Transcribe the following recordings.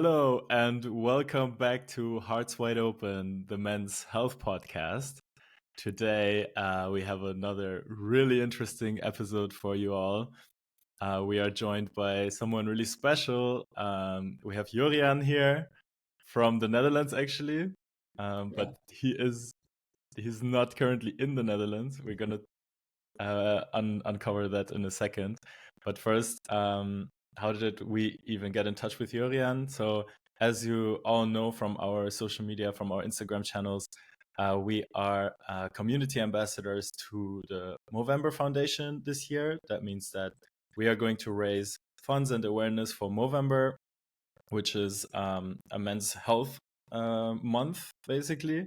Hello and welcome back to Hearts Wide Open, the men's health podcast. Today, we have another really interesting episode for you all. We are joined by someone really special. We have Juriaan here from the Netherlands, actually, Yeah. but he's not currently in the Netherlands. We're gonna uncover that in a second. But first, how did we even get in touch with Juriaan? So, as you all know from our social media, from our Instagram channels, we are community ambassadors to the Movember Foundation this year. That means that we are going to raise funds and awareness for Movember, which is a men's health month, basically.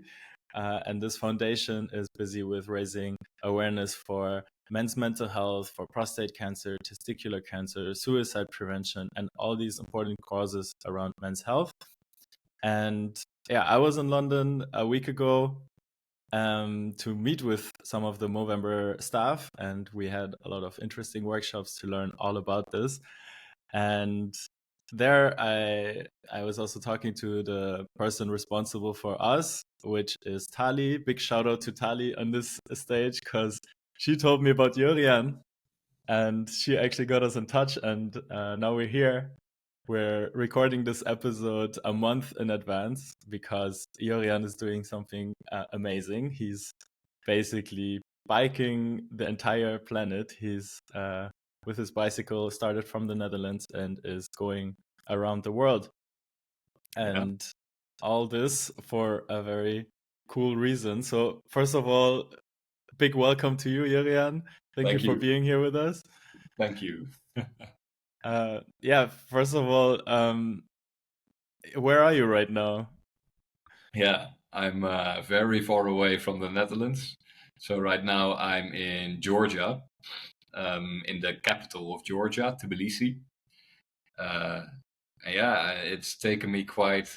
And this foundation is busy with raising awareness for men's mental health, for prostate cancer, testicular cancer, suicide prevention, and all these important causes around men's health. And yeah, I was in London a week ago to meet with some of the Movember staff, and we had a lot of interesting workshops to learn all about this. And there I was also talking to the person responsible for us, which is Tali. Big shout out to Tali on this stage because she told me about Juriaan and she actually got us in touch, and now we're here. We're recording this episode a month in advance because Juriaan is doing something amazing. He's basically biking the entire planet. He's with his bicycle, started from the Netherlands and is going around the world. And all this for a very cool reason. So, first of all, big welcome to you, Juriaan. Thank you Thank for you. being here with us. Thank you. Yeah, first of all, where are you right now? Yeah, I'm very far away from the Netherlands. So right now I'm in Georgia, in the capital of Georgia, Tbilisi. Uh, and yeah, it's taken me quite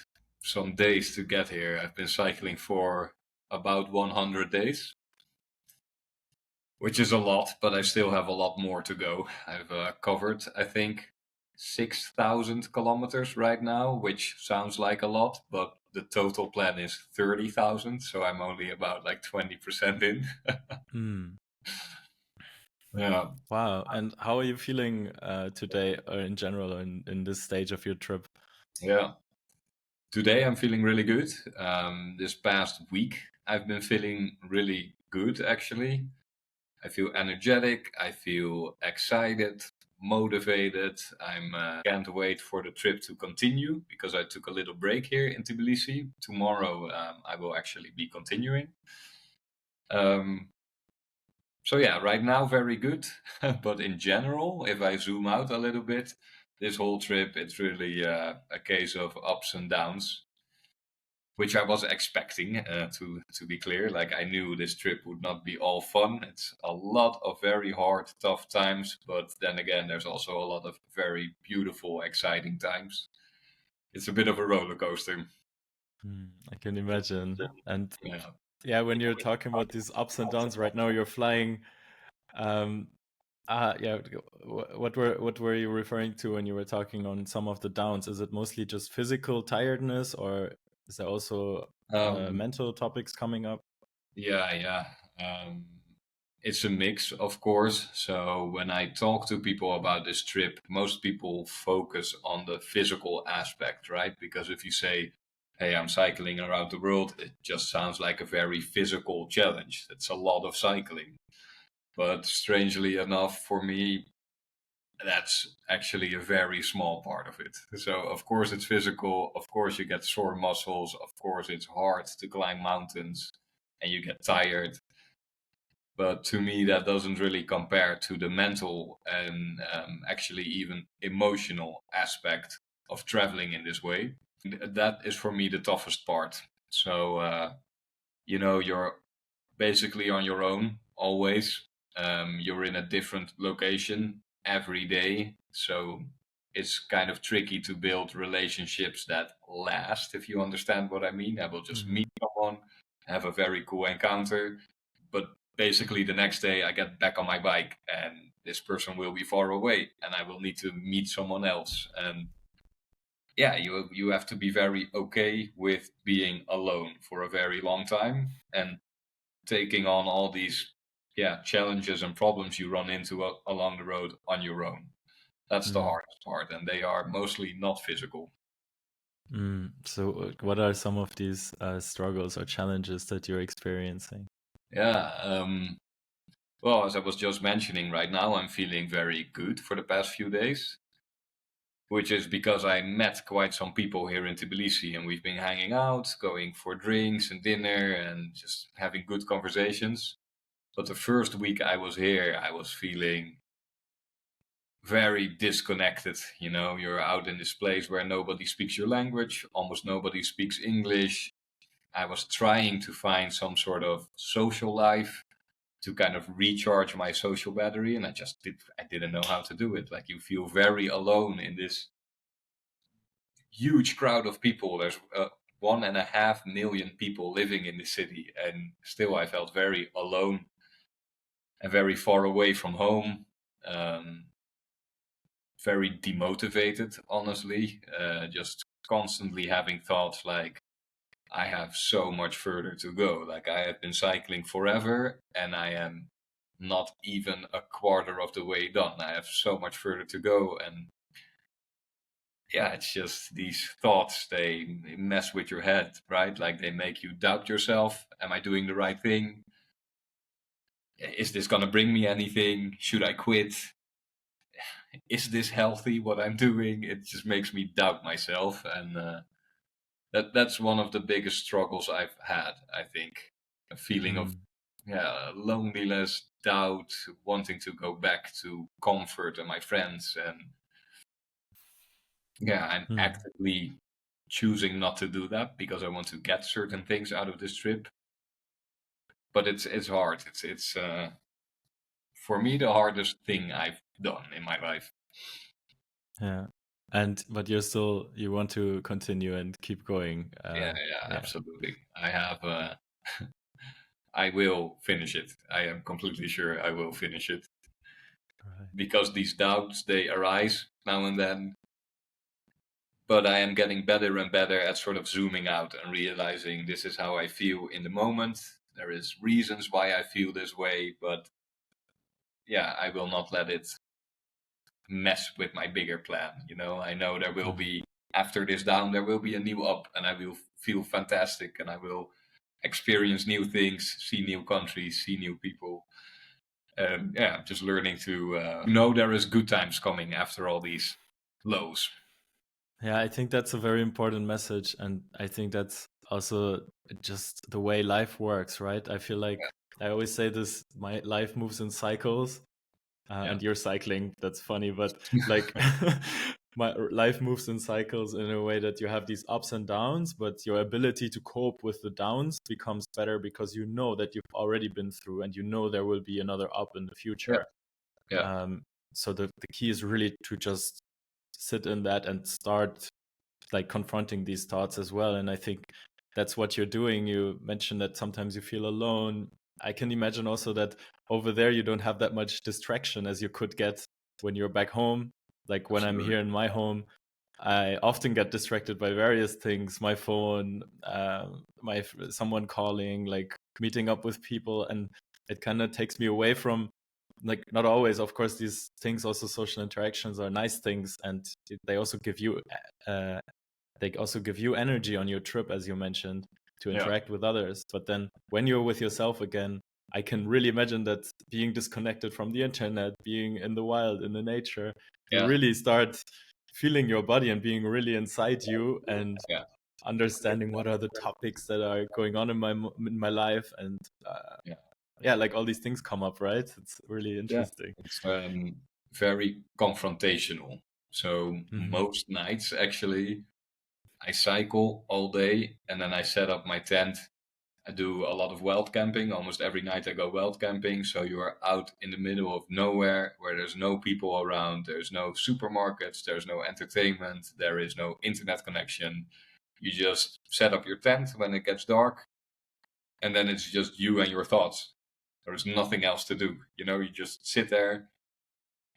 some days to get here. I've been cycling for about 100 days, which is a lot, but I still have a lot more to go. I've covered, I think, 6,000 kilometers right now, which sounds like a lot, but the total plan is 30,000, so I'm only about like 20% in. Hmm. Yeah. Wow. And how are you feeling today or in general in this stage of your trip? Yeah. Today I'm feeling really good. This past week I've been feeling really good actually. I feel energetic, I feel excited, motivated. I'm can't wait for the trip to continue because I took a little break here in Tbilisi. Tomorrow I will actually be continuing. Um, so yeah, right now very good, but in general, if I zoom out a little bit, this whole trip it's really a case of ups and downs, which I was expecting. To be clear, like I knew this trip would not be all fun. It's a lot of very hard, tough times, but then again, there's also a lot of very beautiful, exciting times. It's a bit of a roller coaster. I can imagine. And Yeah. yeah, when you're talking about these ups and downs right now, you're flying. Um, yeah. What were you referring to when you were talking on some of the downs? Is it mostly just physical tiredness, or is there also Um, mental topics coming up? yeah, yeah. Um, it's a mix, of course. So when I talk to people about this trip, most people focus on the physical aspect, right? Because if you say, hey, I'm cycling around the world, it just sounds like a very physical challenge. It's a lot of cycling. But strangely enough, for me, that's actually a very small part of it. So, of course, it's physical. Of course, you get sore muscles. Of course, it's hard to climb mountains and you get tired. But to me, that doesn't really compare to the mental and actually even emotional aspect of traveling in this way. That is for me the toughest part. So, you're basically on your own always. You're in a different location every day. So it's kind of tricky to build relationships that last, if you understand what I mean. I will just Mhm. meet someone, have a very cool encounter, but basically the next day I get back on my bike and this person will be far away and I will need to meet someone else. And yeah, you have to be very okay with being alone for a very long time and taking on all these challenges and problems you run into along the road on your own. That's the Mm. hardest part, and they are mostly not physical. So, what are some of these struggles or challenges that you're experiencing? Yeah. Well, as I was just mentioning, right now I'm feeling very good for the past few days, which is because I met quite some people here in Tbilisi, and we've been hanging out, going for drinks and dinner, and just having good conversations. But the first week I was here, I was feeling very disconnected. You know, you're out in this place where nobody speaks your language, almost nobody speaks English. I was trying to find some sort of social life to kind of recharge my social battery, and I didn't know how to do it. Like, you feel very alone in this huge crowd of people. There's 1.5 million people living in the city, and still I felt very alone and very far away from home. Um, very demotivated, honestly. Just constantly having thoughts like, I have so much further to go. Like, I have been cycling forever and I am not even a quarter of the way done. I have so much further to go. And yeah, it's just these thoughts, they mess with your head, right? Like, they make you doubt yourself. Am I doing the right thing? Is this going to bring me anything? Should I quit? Is this healthy, what I'm doing? It just makes me doubt myself. And that's one of the biggest struggles I've had, I think. A feeling of, Mm. yeah, loneliness, doubt, wanting to go back to comfort and my friends. And yeah, I'm Mm. actively choosing not to do that because I want to get certain things out of this trip. But it's hard. It's for me the hardest thing I've done in my life. Yeah. But you want to continue and keep going. Yeah, yeah, Yeah. absolutely. I have I will finish it. I am completely sure I will finish it Right. because these doubts, they arise now and then. But I am getting better and better at sort of zooming out and realizing this is how I feel in the moment. There is reasons why I feel this way, but yeah, I will not let it mess with my bigger plan. You know, I know there will Mm. be, after this down, there will be a new up, and I will feel fantastic, and I will experience new things, see new countries, see new people. Yeah, just learning to know there is good times coming after all these lows. Yeah, I think that's a very important message, and I think that's also just the way life works, right? I feel like I always say this: my life moves in cycles, Yeah, and you're cycling. That's funny, but like my life moves in cycles in a way that you have these ups and downs, but your ability to cope with the downs becomes better because you know that you've already been through, and you know there will be another up in the yeah, future. yeah, Um, so the key is really to just sit in that and start like confronting these thoughts as well. And I think that's what you're doing. You mentioned that sometimes you feel alone. I can imagine also that over there you don't have that much distraction as you could get when you're back home. Like when I'm absolutely. here in my home, I often get distracted by various things, my phone, someone calling, like meeting up with people, and it kind of takes me away from, like, not always, of course, these things, also social interactions are nice things, and they also give you uh, energy on your trip, as you mentioned, to Yeah, interact with others. But then when you're with yourself again, I can really imagine that being disconnected from the internet, being in the wild, in the nature, you yeah, really start feeling your body and being really inside you and yeah, understanding what are the topics that are going on in my life. And yeah, yeah, like all these things come up, right? It's really yeah. interesting. It's very confrontational. So Hmm. most nights, actually, I cycle all day and then I set up my tent. I do a lot of wild camping. Almost every night I go wild camping. So you are out in the middle of nowhere where there's no people around. There's no supermarkets. There's no entertainment. There is no internet connection. You just set up your tent when it gets dark, and then it's just you and your thoughts. There's nothing else to do. You know, you just sit there.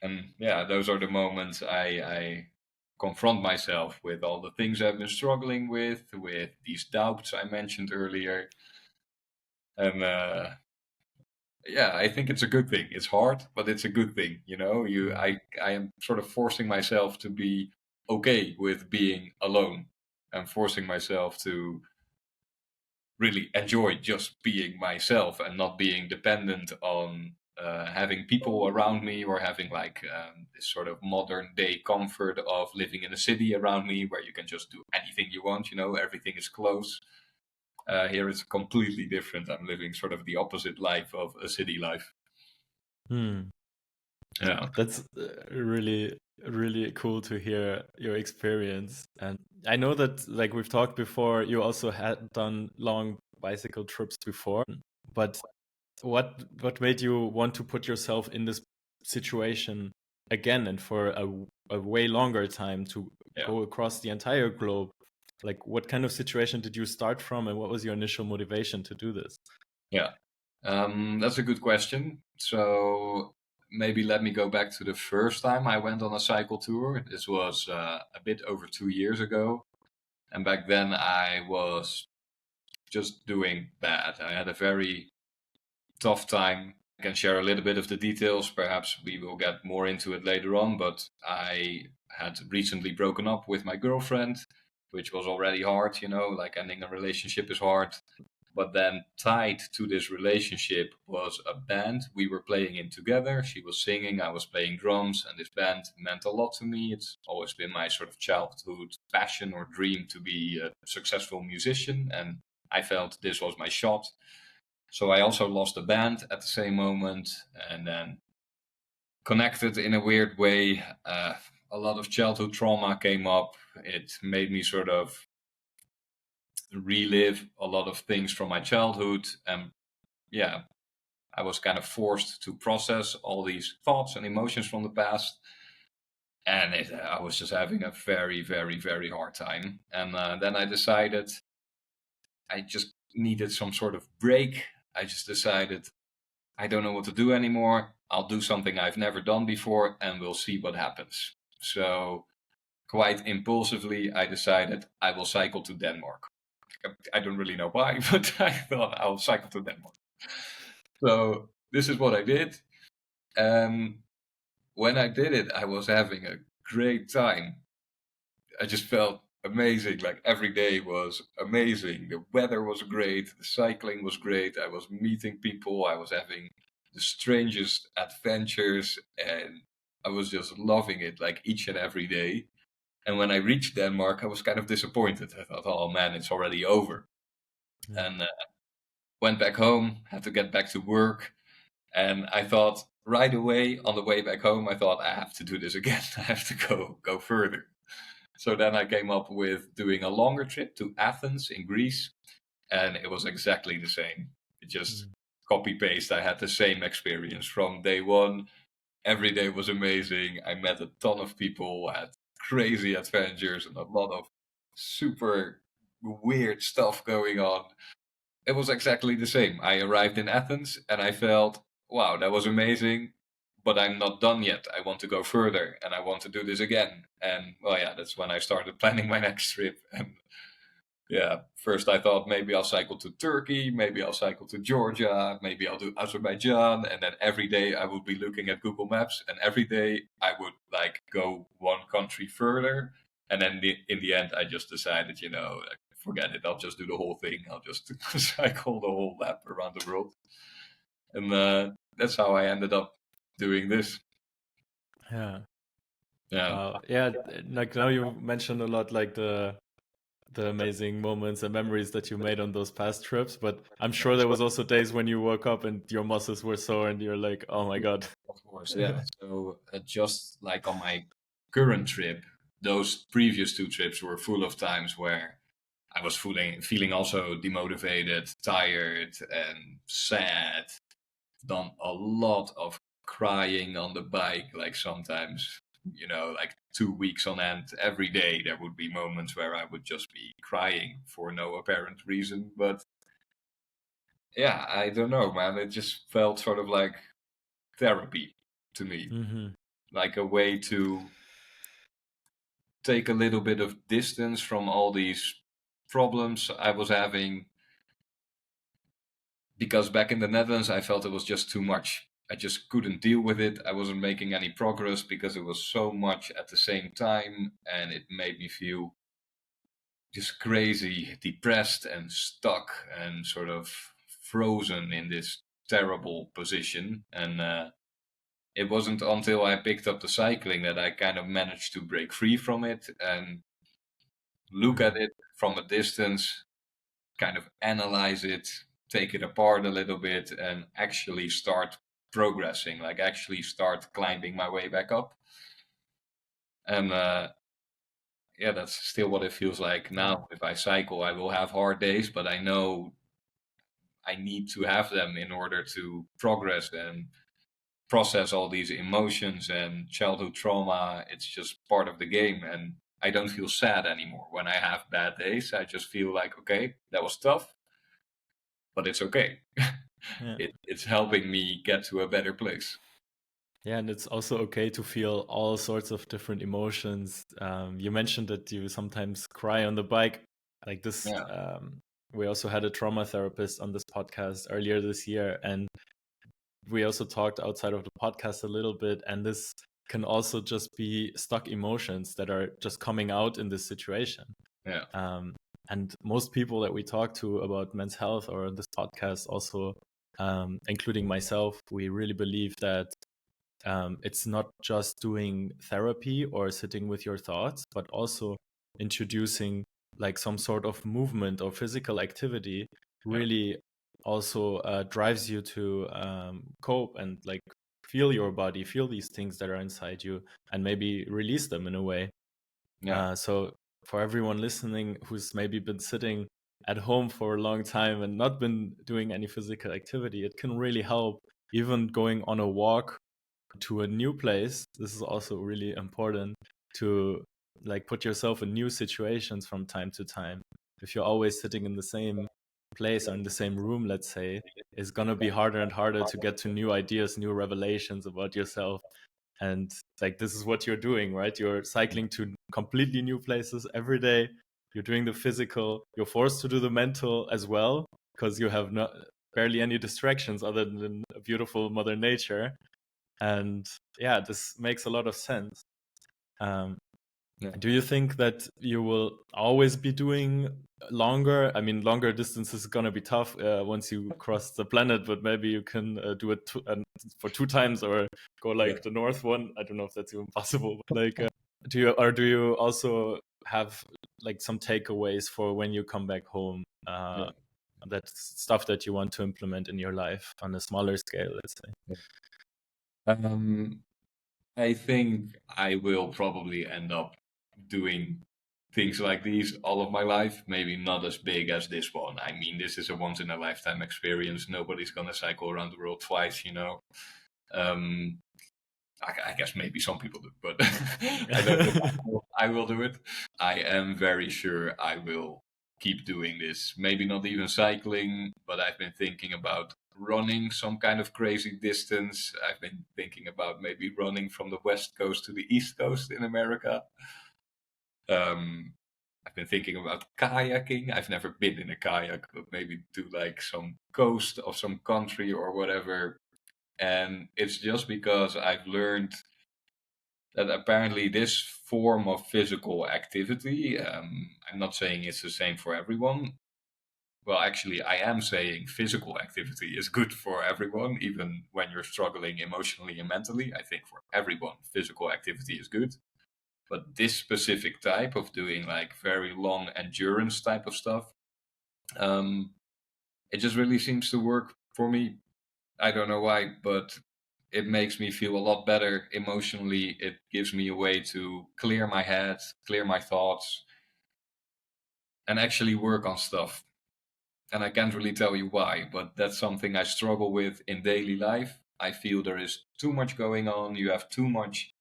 And yeah, those are the moments I confront myself with all the things I've been struggling with these doubts I mentioned earlier. And yeah, I think it's a good thing. It's hard, but it's a good thing. I am sort of forcing myself to be okay with being alone, and forcing myself to really enjoy just being myself and not being dependent on having people around me, or having like this sort of modern day comfort of living in a city around me where you can just do anything you want. Everything is close. Here it's completely different. I'm living sort of the opposite life of a city life. Hmm. Yeah. That's really, really cool to hear your experience. And I know that, like we've talked before, you also had done long bicycle trips before. But what made you want to put yourself in this situation again, and for a way longer time, to Yeah. go across the entire globe? Like, what kind of situation did you start from, and what was your initial motivation to do this? Yeah. That's a good question. So maybe let me go back to the first time I went on a cycle tour. This was a bit over 2 years ago. And back then I was just doing bad. I had a very tough time. I can share a little bit of the details. Perhaps we will get more into it later on. But I had recently broken up with my girlfriend, which was already hard. Like ending a relationship is hard. But then tied to this relationship was a band we were playing in together. She was singing, I was playing drums, and this band meant a lot to me. It's always been my sort of childhood passion or dream to be a successful musician, and I felt this was my shot. So I also lost the band at the same moment, and then connected in a weird way. A lot of childhood trauma came up. It made me sort of relive a lot of things from my childhood. And yeah, I was kind of forced to process all these thoughts and emotions from the past. And I was just having a very, very, very hard time. And then I decided I just needed some sort of break. I just decided I don't know what to do anymore. I'll do something I've never done before, and we'll see what happens. So quite impulsively, I decided I will cycle to Denmark. I don't really know why, but I thought I'll cycle to Denmark. So this is what I did. When I did it, I was having a great time. I just felt amazing. Like every day was amazing. The weather was great. The cycling was great. I was meeting people. I was having the strangest adventures, and I was just loving it like each and every day. And when I reached Denmark, I was kind of disappointed. I thought, oh man, it's already over. Mm. And went back home, had to get back to work. And I thought right away on the way back home, I thought I have to do this again. I have to go further. So then I came up with doing a longer trip to Athens in Greece, and it was exactly the same. It just Mm. copy paste. I had the same experience from day one. Every day was amazing. I met a ton of people, had crazy adventures, and a lot of super weird stuff going on. It was exactly the same. I arrived in Athens and I felt, wow, that was amazing, but I'm not done yet. I want to go further and I want to do this again. And well, yeah, that's when I started planning my next trip. And yeah, first I thought maybe I'll cycle to Turkey, maybe I'll cycle to Georgia, maybe I'll do Azerbaijan. And then every day I would be looking at Google Maps, and every day I would like go one country further. And then in the end, I just decided, like, forget it. I'll just do the whole thing. I'll just cycle the whole lap around the world. And that's how I ended up doing this. Yeah. Yeah, Yeah. Like, now you mentioned a lot, like the amazing moments and memories that you made on those past trips, but I'm sure there was also days when you woke up and your muscles were sore and you're like, oh my god. of course. Yeah. So just like on my current trip, those previous two trips were full of times where I was feeling also demotivated, tired, and sad. Done a lot of crying on the bike, like sometimes, like 2 weeks on end, every day there would be moments where I would just be crying for no apparent reason. But yeah, I don't know, man. It just felt sort of like therapy to me, Hmm. like a way to take a little bit of distance from all these problems I was having, because back in the Netherlands, I felt it was just too much. I just couldn't deal with it. I wasn't making any progress because it was so much at the same time, and it made me feel just crazy, depressed, and stuck, and sort of frozen in this terrible position. And it wasn't until I picked up the cycling that I kind of managed to break free from it and look at Mm. it from a distance, kind of analyze it, take it apart a little bit, and actually start progressing, like actually start climbing my way back up. And yeah, that's still what it feels like Yeah. now. If I cycle, I will have hard days, but I know I need to have them in order to progress and process all these emotions and childhood trauma. It's just part of the game. And I don't feel sad anymore when I have bad days. I just feel like, okay, that was tough, but it's okay. Yeah. It's helping me get to a better place. Yeah, and it's also okay to feel all sorts of different emotions. You mentioned that you sometimes cry on the bike, like this. Yeah, We also had a trauma therapist on this podcast earlier this year, and we also talked outside of the podcast a little bit. And this can also just be stuck emotions that are just coming out in this situation. yeah, Um, and most people that we talk to about men's health or on this podcast, also including myself, we really believe that it's not just doing therapy or sitting with your thoughts, but also introducing like some sort of movement or physical activity yeah, really also drives you to cope and like feel your body, feel these things that are inside you, and maybe release them in a way. yeah, So for everyone listening who's maybe been sitting at home for a long time and not been doing any physical activity, it can really help. Even going on a walk to a new place, this is also really important to like put yourself in new situations from time to time. If you're always sitting in the same place or in the same room, let's say, it's going to be harder and harder to get to new ideas, new revelations about yourself. And like this is what you're doing, right? You're cycling to completely new places every day. You're doing the physical, you're forced to do the mental as well, because you have not barely any distractions other than a beautiful mother nature. And yeah, this makes a lot of sense. um, yeah, do you think that you will always be doing longer? I mean, longer distances is gonna be tough once you cross the planet, but maybe you can do it for two times or go yeah, like the north one. I don't know if that's even possible. But, like, do you also have like some takeaways for when you come back home? yeah, That's stuff that you want to implement in your life on a smaller scale, let's say. yeah. Um, I think I will probably end up doing things like these all of my life. Maybe not as big as this one. I mean, this is a once in a lifetime experience. Nobody's gonna cycle around the world twice, you know. Um, I guess maybe some people do, but I don't think I will do it. I am very sure I will keep doing this. Maybe not even cycling, but I've been thinking about running some kind of crazy distance. I've been thinking about maybe running from the West Coast to the East Coast in America. Um, I've been thinking about kayaking. I've never been in a kayak, but maybe do like some coast of some country or whatever. And it's just because I've learned that apparently this form of physical activity, I'm not saying it's the same for everyone. Well, actually, I am saying physical activity is good for everyone, even when you're struggling emotionally and mentally. I think for everyone, physical activity is good. But this specific type of doing like very long endurance type of stuff, um, it just really seems to work for me. I don't know why, but it makes me feel a lot better emotionally. It gives me a way to clear my head, clear my thoughts, and actually work on stuff. And I can't really tell you why, but that's something I struggle with in daily life. I feel there is too much going on. You have too much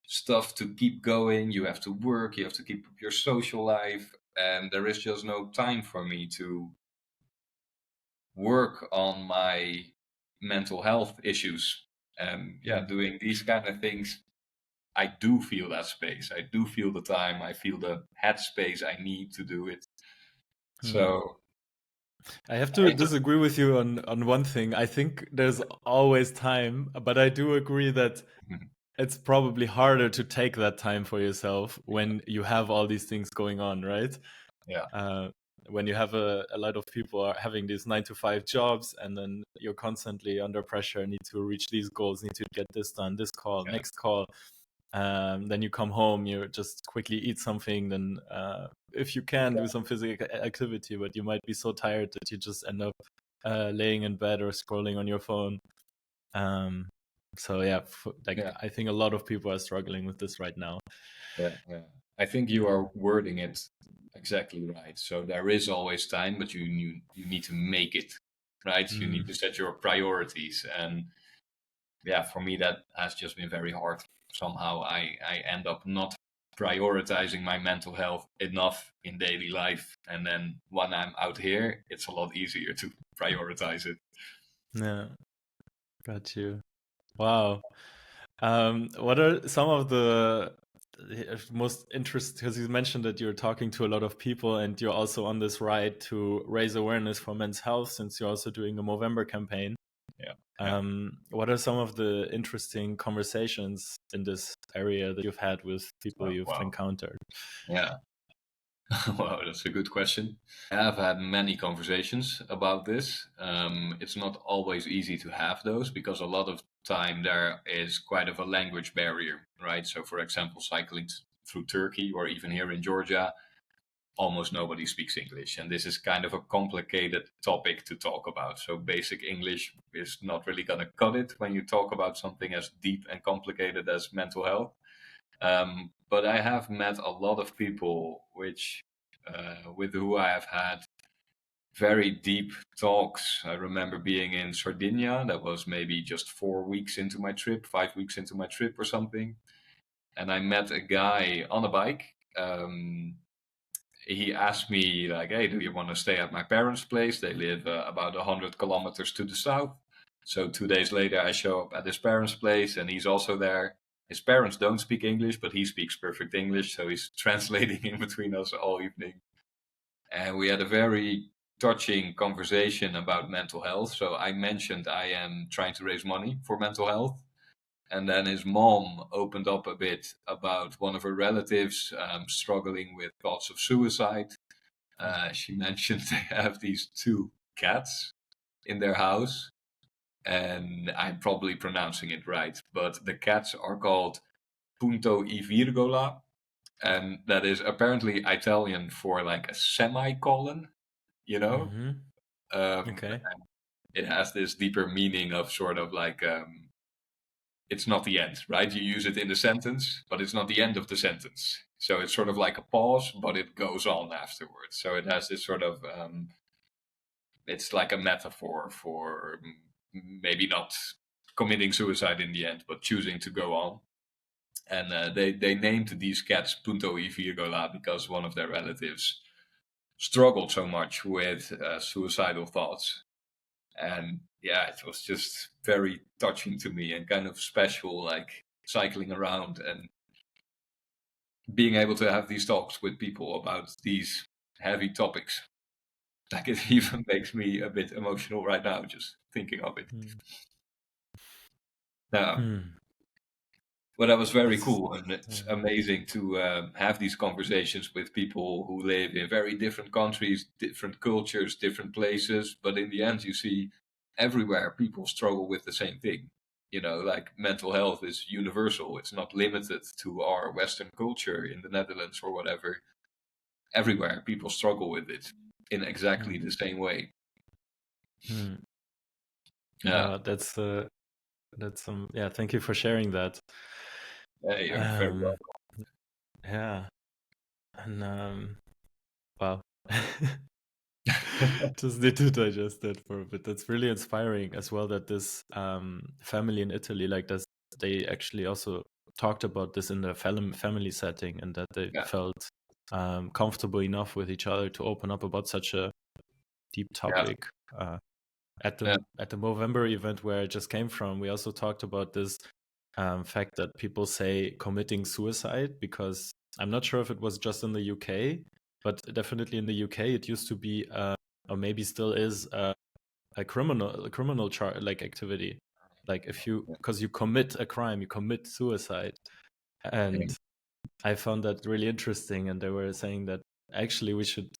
stuff to keep going. You have to work, you have to keep up your social life. And there is just no time for me to work on my mental health issues. And yeah, doing these kind of things I do feel that space. I do feel the time. I feel the headspace I need to do it. Hmm. So I have to I just, disagree with you on one thing. I think there's always time, but I do agree that it's probably harder to take that time for yourself when you have all these things going on, right? yeah, Uh, when you have a lot of people are having these 9 to 5 jobs, and then you're constantly under pressure, need to reach these goals, need to get this done, this call, yeah, next call. Then you come home, you just quickly eat something, then if you can do some physical activity, but you might be so tired that you just end up laying in bed or scrolling on your phone. Um, so yeah, like yeah, I think a lot of people are struggling with this right now. yeah, yeah. I think you are wording it exactly right. So there is always time, but you need to make it, right? You need Mm. to set your priorities, and yeah, for me that has just been very hard. Somehow I end up not prioritizing my mental health enough in daily life, and then when I'm out here, it's a lot easier to prioritize it. Yeah, got you. Wow. What are some of the most interesting? Because you mentioned that you're talking to a lot of people, and you're also on this ride to raise awareness for men's health, since you're also doing a Movember campaign. Yeah, yeah. What are some of the interesting conversations in this area that you've had with people Oh, you've wow. encountered? Yeah. Wow, that's a good question. I've had many conversations about this. It's not always easy to have those because a lot of time there is quite of a language barrier, right? So, for example, cycling through Turkey or even here in Georgia, almost nobody speaks English, and this is kind of a complicated topic to talk about. So, basic English is not really going to cut it when you talk about something as deep and complicated as mental health. But I have met a lot of people with who I have had very deep talks. I remember being in Sardinia. That was maybe just 4 weeks into my trip, 5 weeks into my trip or something. And I met a guy on a bike. He asked me like, "Hey, do you want to stay at my parents' place? They live about 100 kilometers to the south." So 2 days later, I show up at his parents' place, and he's also there. His parents don't speak English, but he speaks perfect English, so he's translating in between us all evening. And we had a very touching conversation about mental health. So I mentioned I am trying to raise money for mental health. And then his mom opened up a bit about one of her relatives struggling with thoughts of suicide. She mentioned they have these 2 cats in their house, and I'm probably pronouncing it right, but the cats are called Punto e Virgola, and that is apparently Italian for like a semicolon, you know? Mm-hmm. Um, Okay. it has this deeper meaning of sort of like it's not the end, right? You use it in the sentence, but it's not the end of the sentence. So it's sort of like a pause, but it goes on afterwards. So it has this sort of it's like a metaphor for maybe not committing suicide in the end, but choosing to go on. And they named these cats Punto y Virgola because one of their relatives struggled so much with suicidal thoughts. And yeah, it was just very touching to me and kind of special, like cycling around and being able to have these talks with people about these heavy topics. Like it even makes me a bit emotional right now just thinking of it. Now, Hmm. but that was very That's cool, and yeah. it's amazing to have these conversations with people who live in very different countries, different cultures, different places. But in the end, you see everywhere people struggle with the same thing. You know, like mental health is universal. It's not limited to our Western culture in the Netherlands or whatever. Everywhere people struggle with it in exactly Hmm. the same way. Hmm. Yeah, That's yeah. Thank you for sharing that. yeah, you're very Um, yeah, and wow. welcome. Just need to digest that for a bit. That's really inspiring as well that this family in Italy, like this, they actually also talked about this in the family setting, and that they Yeah, felt comfortable enough with each other to open up about such a deep yeah, topic. Uh, at yeah, the Movember event where I just came from, we also talked about this. fact that people say committing suicide, because I'm not sure if it was just in the UK, but definitely in the UK it used to be, or maybe still is, a criminal like activity. Like if you, because you commit a crime, you commit suicide. Yeah. And I found that really interesting. And they were saying that actually we should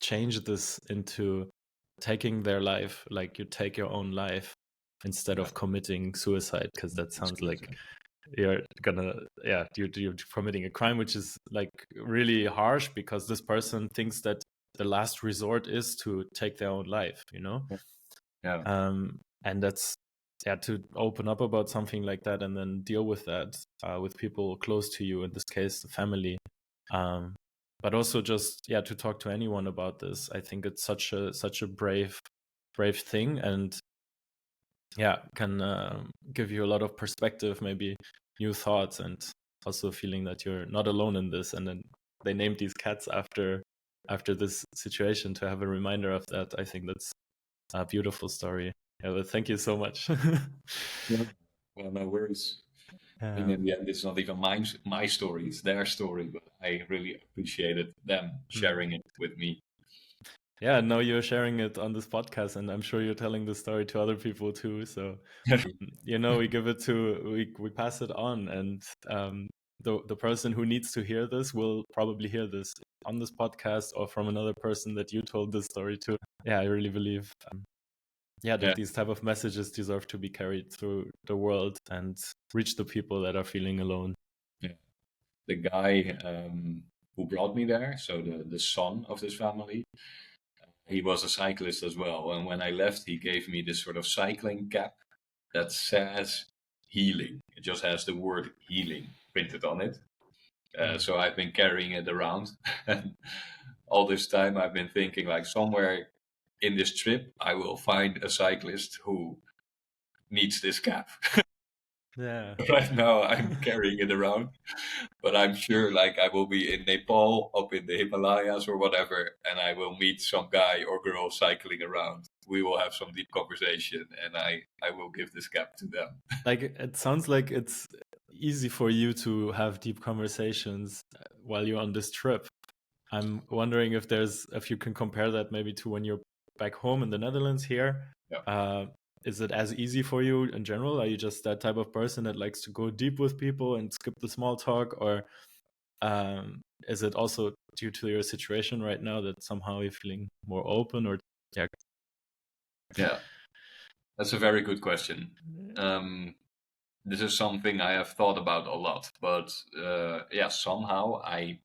change this into taking their life, like you take your own life instead Yeah. of committing suicide, because that sounds like Suicide. you're gonna, yeah, you're committing a crime, which is like really harsh, because this person thinks that the last resort is to take their own life, you know. Yeah. And that's, yeah, to open up about something like that and then deal with that with people close to you, in this case the family, but also just, yeah, to talk to anyone about this. I think it's such a brave thing, and yeah, can give you a lot of perspective, maybe new thoughts, and also feeling that you're not alone in this. And then they named these cats after this situation, to have a reminder of that. I think that's a beautiful story. Yeah, but thank you so much. Yeah. Well, no worries. I mean, Yeah. in the end, it's not even my story; it's their story. But I really appreciated them Mm. sharing it with me. Yeah, now you're sharing it on this podcast, and I'm sure you're telling the story to other people too. So, you know, we give it to, we pass it on, and the person who needs to hear this will probably hear this on this podcast, or from another person that you told this story to. Yeah, I really believe, yeah, Yeah, that these type of messages deserve to be carried through the world and reach the people that are feeling alone. yeah. The guy who brought me there, so the son of this family, he was a cyclist as well. And when I left, he gave me this sort of cycling cap that says healing. It just has the word healing printed on it. Mm. So I've been carrying it around. And all this time, I've been thinking, like, somewhere in this trip, I will find a cyclist who needs this cap. Yeah. Right now, I'm carrying it around, but I'm sure, like, I will be in Nepal, up in the Himalayas or whatever, and I will meet some guy or girl cycling around. We will have some deep conversation, and I will give this cap to them. Like, it sounds like it's easy for you to have deep conversations while you're on this trip. I'm wondering if you can compare that maybe to when you're back home in the Netherlands here. Yeah. Uh, is it as easy for you in general? Are you just that type of person that likes to go deep with people and skip the small talk, or is it also due to your situation right now that somehow you're feeling more open? Or yeah. Yeah, that's a very good question. Um, this is something I have thought about a lot, but yeah, somehow I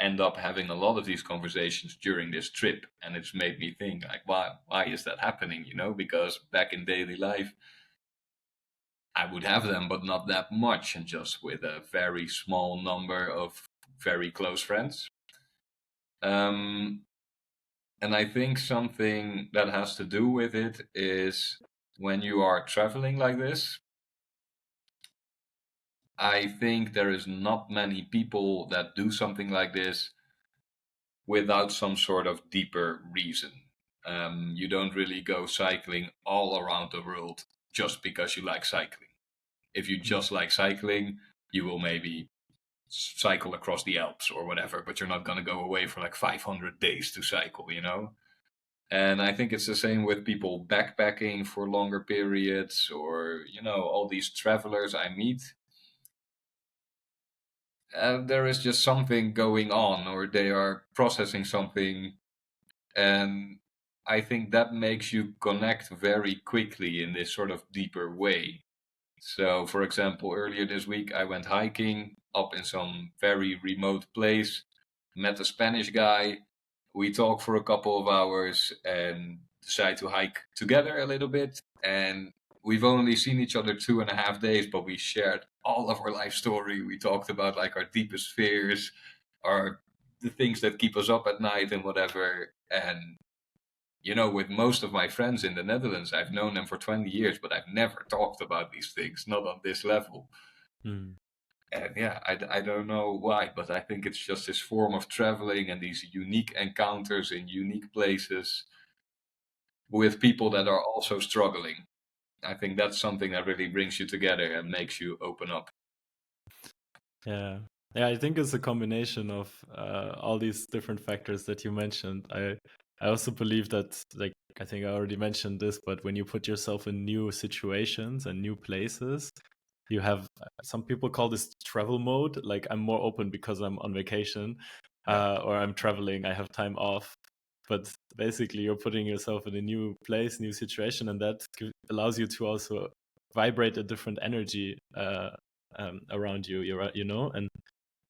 end up having a lot of these conversations during this trip, and it's made me think, like, why is that happening? You know, because back in daily life, I would have them, but not that much, and just with a very small number of very close friends. Um, and I think something that has to do with it is when you are traveling like this, I think there is not many people that do something like this without some sort of deeper reason. You don't really go cycling all around the world just because you like cycling. If you Mm. just like cycling, you will maybe cycle across the Alps or whatever, but you're not going to go away for like 500 days to cycle, you know? And I think it's the same with people backpacking for longer periods, or, you know, all these travelers I meet. There is just something going on, or they are processing something. And I think that makes you connect very quickly in this sort of deeper way. So, for example, earlier this week, I went hiking up in some very remote place, met a Spanish guy. We talked for a couple of hours and decided to hike together a little bit. And we've only seen each other 2.5 days, but we shared all of our life story. We talked about, like, our deepest fears, our the things that keep us up at night and whatever. And you know, with most of my friends in the Netherlands, I've known them for 20 years, but I've never talked about these things, not on this level. Mm. And yeah, I don't know why, but I think it's just this form of traveling and these unique encounters in unique places with people that are also struggling. I think that's something that really brings you together and makes you open up. Yeah. Yeah, I think it's a combination of all these different factors that you mentioned. I also believe that, like, I think I already mentioned this, but when you put yourself in new situations and new places, you have some people call this travel mode. Like, I'm more open because I'm on vacation, Yeah, or I'm traveling, I have time off. But basically, you're putting yourself in a new place, new situation, and that allows you to also vibrate a different energy around you. You know, and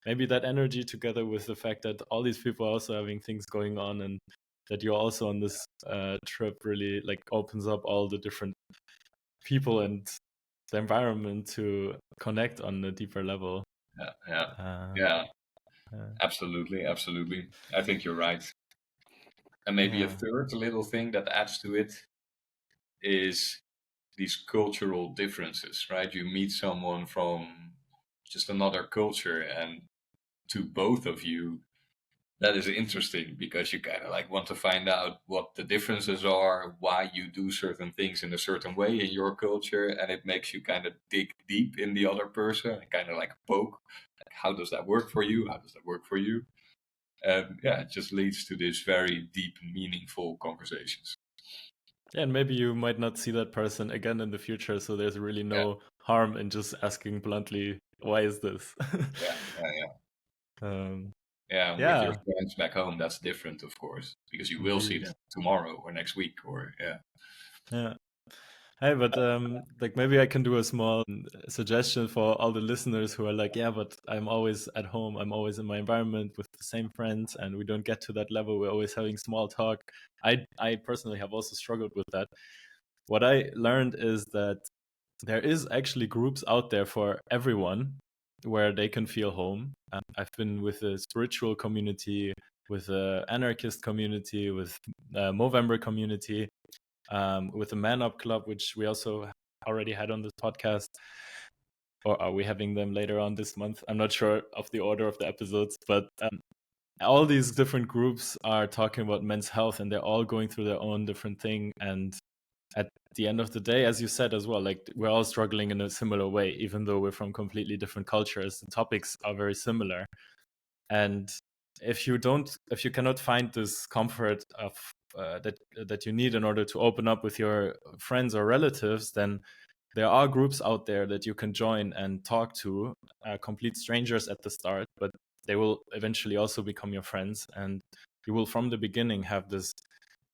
maybe that energy together with the fact that all these people are also having things going on, and that you're also on this trip really like opens up all the different people and the environment to connect on a deeper level. yeah, yeah, Uh, yeah. uh, Absolutely, absolutely. I think you're right. And maybe a yeah, third little thing that adds to it is these cultural differences, right? You meet someone from just another culture, and to both of you, that is interesting because you kind of like want to find out what the differences are, why you do certain things in a certain way in your culture, and it makes you kind of dig deep in the other person and kind of like poke. Like, how does that work for you? How does that work for you? And yeah, it just leads to these very deep, meaningful conversations. yeah, and maybe you might not see that person again in the future, so there's really Yeah, no harm in just asking bluntly, "Why is this?" yeah, yeah. um, Yeah, and with your yeah, friends back home, that's different, of course, because you will see indeed. them tomorrow or next week, or yeah. Yeah. Hey, but like maybe I can do a small suggestion for all the listeners who are like, yeah, but I'm always at home. I'm always in my environment with the same friends, and we don't get to that level. We're always having small talk. I personally have also struggled with that. What I learned is that there is actually groups out there for everyone where they can feel home. I've been with a spiritual community, with a anarchist community, with a Movember community, with the Man Up Club, which we also already had on this podcast. Or are we having them later on this month? I'm not sure of the order of the episodes, but all these different groups are talking about men's health, and they're all going through their own different thing. And at the end of the day, as you said as well, like we're all struggling in a similar way, even though we're from completely different cultures. The topics are very similar, and if you cannot find this comfort of that you need in order to open up with your friends or relatives, then there are groups out there that you can join and talk to, complete strangers at the start, but they will eventually also become your friends, and you will from the beginning have this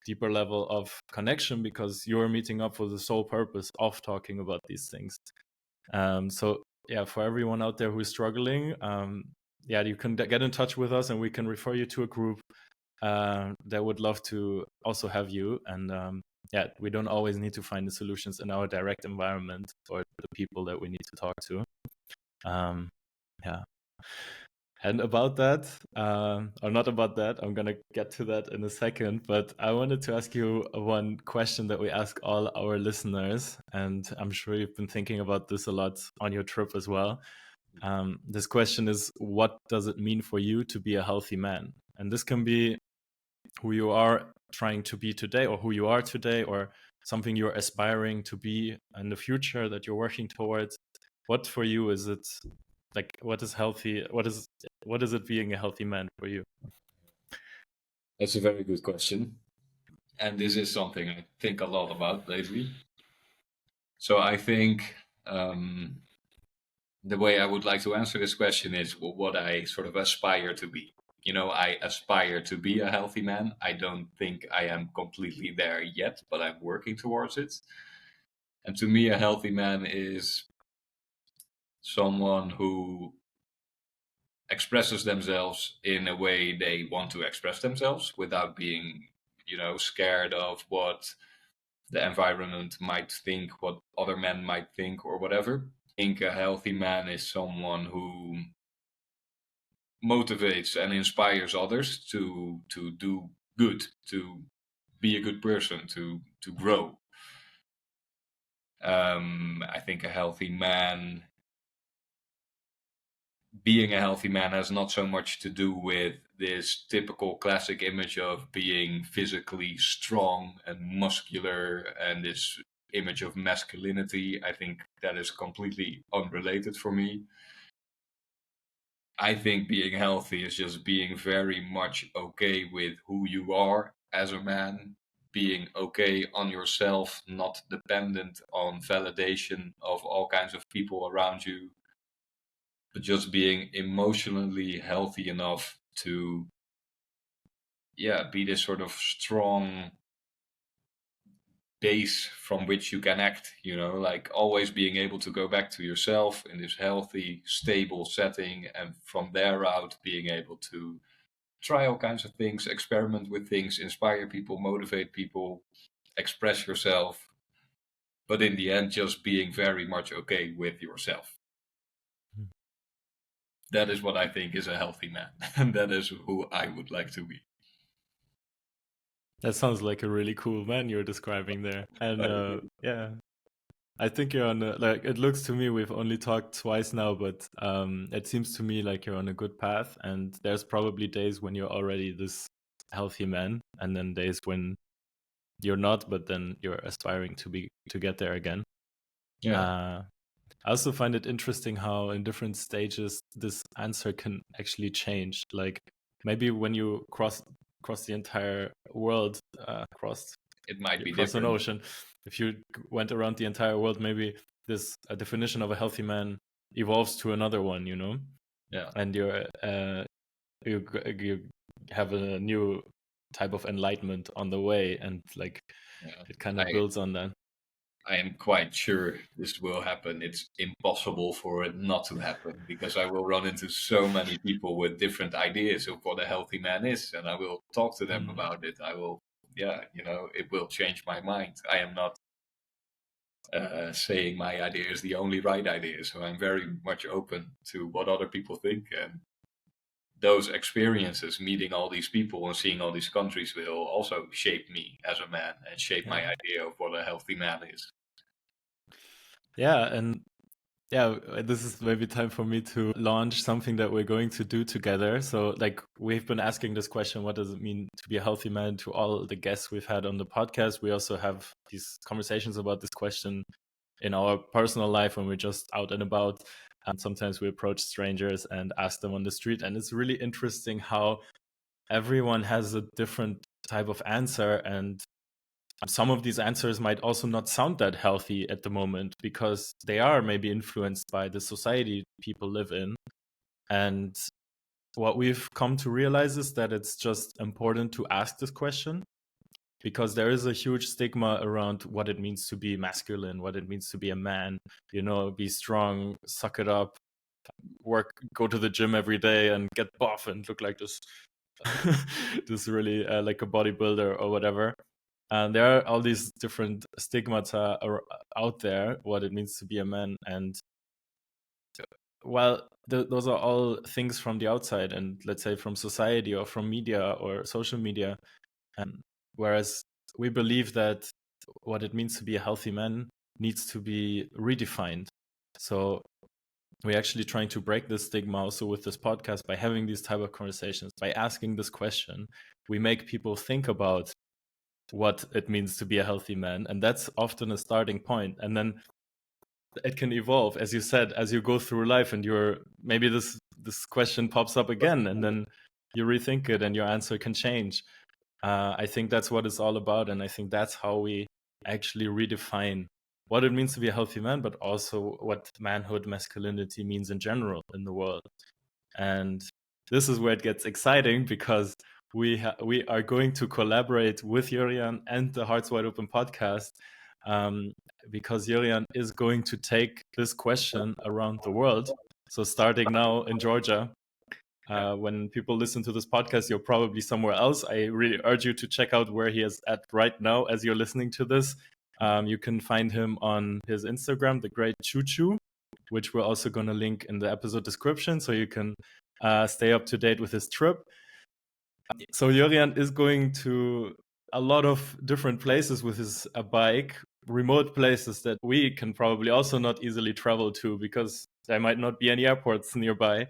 deeper level of connection because you're meeting up for the sole purpose of talking about these things. So yeah, for everyone out there who is struggling, yeah, you can get in touch with us, and we can refer you to a group that would love to also have you. And yeah, we don't always need to find the solutions in our direct environment or the people that we need to talk to. Yeah. And about that, or not about that, I'm going to get to that in a second. But I wanted to ask you one question that we ask all our listeners. And I'm sure you've been thinking about this a lot on your trip as well. This question is, what does it mean for you to be a healthy man? And this can be who you are trying to be today, or who you are today, or something you're aspiring to be in the future that you're working towards. What for you is it? Like, what is healthy? What is it being a healthy man for you? That's a very good question. And this is something I think a lot about lately. So I think the way I would like to answer this question is what I sort of aspire to be. You know, I aspire to be a healthy man. I don't think I am completely there yet, but I'm working towards it. And to me, a healthy man is someone who expresses themselves in a way they want to express themselves without being, scared of what the environment might think, what other men might think, or whatever. I think a healthy man is someone who motivates and inspires others to do good, to be a good person, to grow. I think a healthy man, being a healthy man, has not so much to do with this typical classic image of being physically strong and muscular and this image of masculinity. I think that is completely unrelated for me. I think being healthy is just being very much okay with who you are as a man, being okay on yourself, not dependent on validation of all kinds of people around you, but just being emotionally healthy enough to, yeah, be this sort of strong base from which you can act, like always being able to go back to yourself in this healthy, stable setting, and from there out being able to try all kinds of things, experiment with things, inspire people, motivate people, express yourself, but in the end, just being very much okay with yourself. That is what I think is a healthy man, and that is who I would like to be. That sounds like a really cool man you're describing there. And yeah, I think you're on like, it looks to me we've only talked twice now, but it seems to me like you're on a good path. And there's probably days when you're already this healthy man, and then days when you're not, but then you're aspiring to get there again. Yeah, I also find it interesting how in different stages this answer can actually change. Like maybe when you cross the entire world, it might be cross an different. ocean, if you went around the entire world, maybe this definition of a healthy man evolves to another one, Yeah, and you have a new type of enlightenment on the way, and like yeah. it kind of I builds on that. I am quite sure this will happen. It's impossible for it not to happen because I will run into so many people with different ideas of what a healthy man is, and I will talk to them about it. I will, yeah, it will change my mind. I am not saying my idea is the only right idea, so I'm very much open to what other people think. And those experiences, meeting all these people and seeing all these countries, will also shape me as a man and shape my Yeah. idea of what a healthy man is. Yeah, and yeah, this is maybe time for me to launch something that we're going to do together. So, like, we've been asking this question, what does it mean to be a healthy man, to all the guests we've had on the podcast. We also have these conversations about this question in our personal life when we're just out and about. And sometimes we approach strangers and ask them on the street. And it's really interesting how everyone has a different type of answer. And some of these answers might also not sound that healthy at the moment because they are maybe influenced by the society people live in. And what we've come to realize is that it's just important to ask this question because there is a huge stigma around what it means to be masculine, what it means to be a man, be strong, suck it up, go to the gym every day and get buff and look like this this really like a bodybuilder or whatever. And there are all these different stigmata out there, what it means to be a man. And well, those are all things from the outside, and let's say from society or from media or social media. And whereas we believe that what it means to be a healthy man needs to be redefined. So we're actually trying to break this stigma also with this podcast by having these type of conversations, by asking this question. We make people think about what it means to be a healthy man, and that's often a starting point. And then it can evolve, as you said, as you go through life, and you're maybe this question pops up again, and then you rethink it and your answer can change. I think that's what it's all about, and I think that's how we actually redefine what it means to be a healthy man, but also what manhood, masculinity means in general in the world. And this is where it gets exciting because we are going to collaborate with Juriaan and the Hearts Wide Open podcast, because Juriaan is going to take this question around the world. So starting now in Georgia, when people listen to this podcast, you're probably somewhere else. I really urge you to check out where he is at right now as you're listening to this. You can find him on his Instagram, The Great Choo Choo, which we're also going to link in the episode description, so you can stay up to date with his trip. So Juriaan is going to a lot of different places with his bike, remote places that we can probably also not easily travel to because there might not be any airports nearby.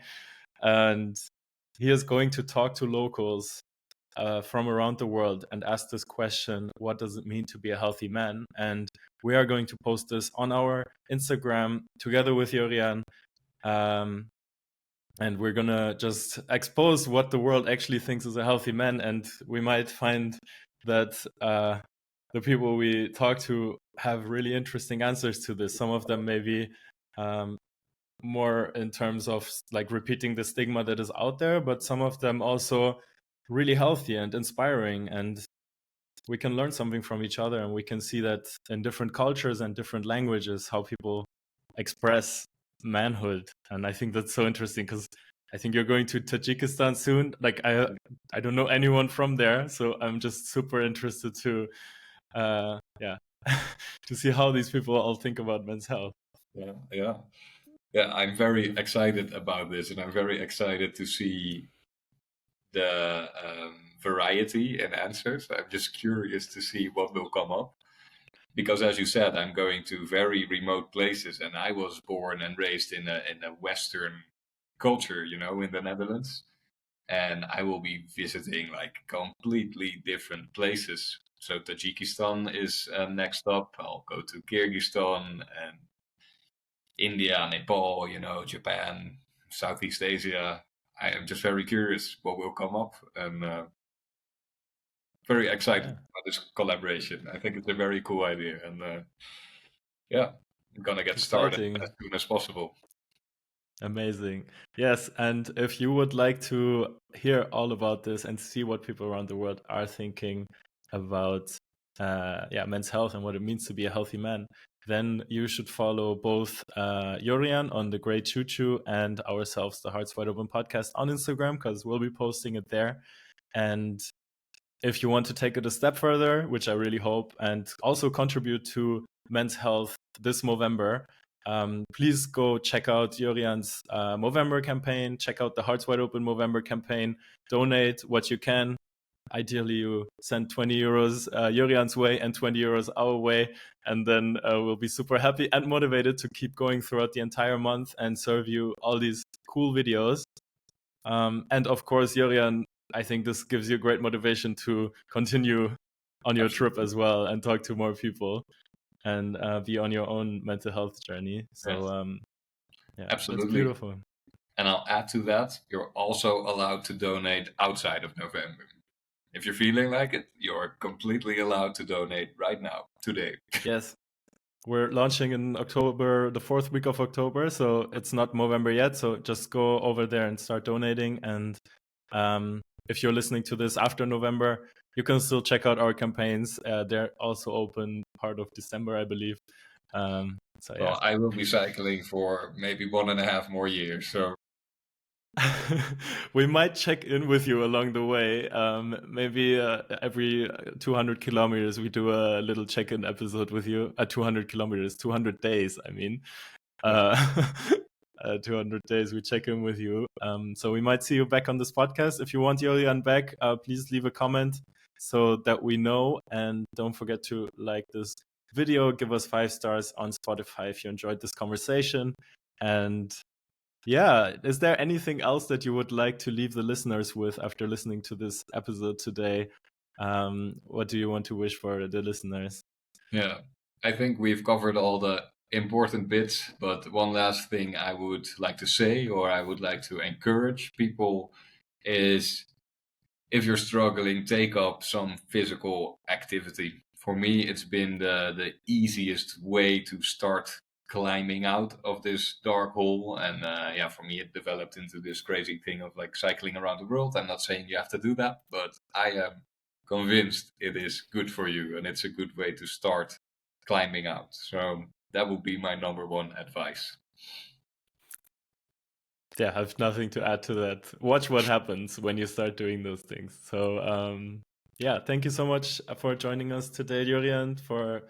And he is going to talk to locals from around the world and asked this question: what does it mean to be a healthy man? And we are going to post this on our Instagram together with Juriaan. And we're gonna just expose what the world actually thinks is a healthy man, and we might find that the people we talk to have really interesting answers to this. Some of them maybe more in terms of like repeating the stigma that is out there, but some of them also really healthy and inspiring, and we can learn something from each other, and we can see that in different cultures and different languages how people express manhood. And I think that's so interesting, because I think you're going to Tajikistan soon. Like I don't know anyone from there, so I'm just super interested to to see how these people all think about men's health. Yeah, I'm very excited about this, and I'm very excited to see the variety in answers. I'm just curious to see what will come up. Because as you said, I'm going to very remote places, and I was born and raised in a Western culture, you know, in the Netherlands. And I will be visiting like completely different places. So Tajikistan is next up. I'll go to Kyrgyzstan and India, Nepal, you know, Japan, Southeast Asia. I am just very curious what will come up, and very excited about this collaboration. I think it's a very cool idea, and yeah, I'm gonna get started Exciting. as soon as possible. Amazing. Yes, and if you would like to hear all about this and see what people around the world are thinking about men's health and what it means to be a healthy man, then you should follow both Juriaan on the Great Choo Choo and ourselves, the Hearts Wide Open podcast, on Instagram, because we'll be posting it there. And if you want to take it a step further, which I really hope, and also contribute to men's health this Movember, please go check out Juriaan's Movember campaign. Check out the Hearts Wide Open Movember campaign. Donate what you can. Ideally, you send 20 euros Juriaan's way and 20 euros our way, and then we'll be super happy and motivated to keep going throughout the entire month and serve you all these cool videos. And of course, Juriaan, I think this gives you great motivation to continue on your trip as well and talk to more people and be on your own mental health journey. So Yes. that's Absolutely. beautiful. And I'll add to that, you're also allowed to donate outside of November. If you're feeling like it, you're completely allowed to donate right now, today. Yes. We're launching in October, the 4th week of October, so it's not November yet. So just go over there and start donating. And if you're listening to this after November, you can still check out our campaigns. They're also open part of December, I believe. So yeah. Well, I will be cycling for maybe 1.5 more years. So we might check in with you along the way. Maybe every 200 kilometers, we do a little check-in episode with you. 200 kilometers, 200 days, I mean. 200 days, we check in with you. So we might see you back on this podcast. If you want Juriaan back, please leave a comment so that we know. And don't forget to like this video, give us 5 stars on Spotify if you enjoyed this conversation. And yeah, is there anything else that you would like to leave the listeners with after listening to this episode today? What do you want to wish for the listeners? Yeah, I think we've covered all the important bits, but one last thing I would like to say, or I would like to encourage people, is if you're struggling, take up some physical activity. For me, it's been the easiest way to start climbing out of this dark hole. And yeah, for me, it developed into this crazy thing of like cycling around the world. I'm not saying you have to do that, but I am convinced it is good for you, and it's a good way to start climbing out. So that would be my number one advice. Yeah, I have nothing to add to that. Watch what happens when you start doing those things. So yeah, thank you so much for joining us today, Juriaan, for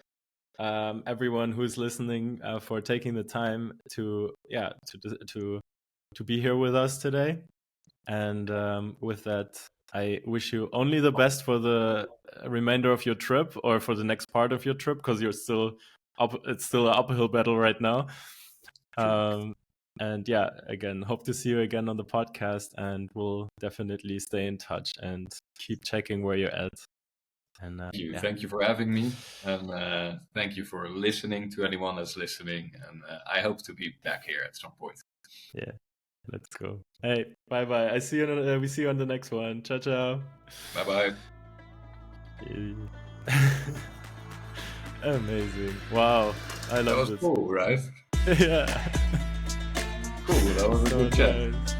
everyone who's listening, for taking the time to be here with us today. And with that, I wish you only the best for the remainder of your trip, or for the next part of your trip, because you're still up. It's still an uphill battle right now. And yeah, again, hope to see you again on the podcast, and we'll definitely stay in touch and keep checking where you're at. And yeah. Thank you for having me, and thank you for listening to anyone that's listening. And I hope to be back here at some point. Yeah, let's go. Hey, bye bye. We see you on the next one. Ciao, ciao. Bye bye. Amazing. Wow, I love That was this. cool, right? Yeah. Cool. That was a So good chat. nice.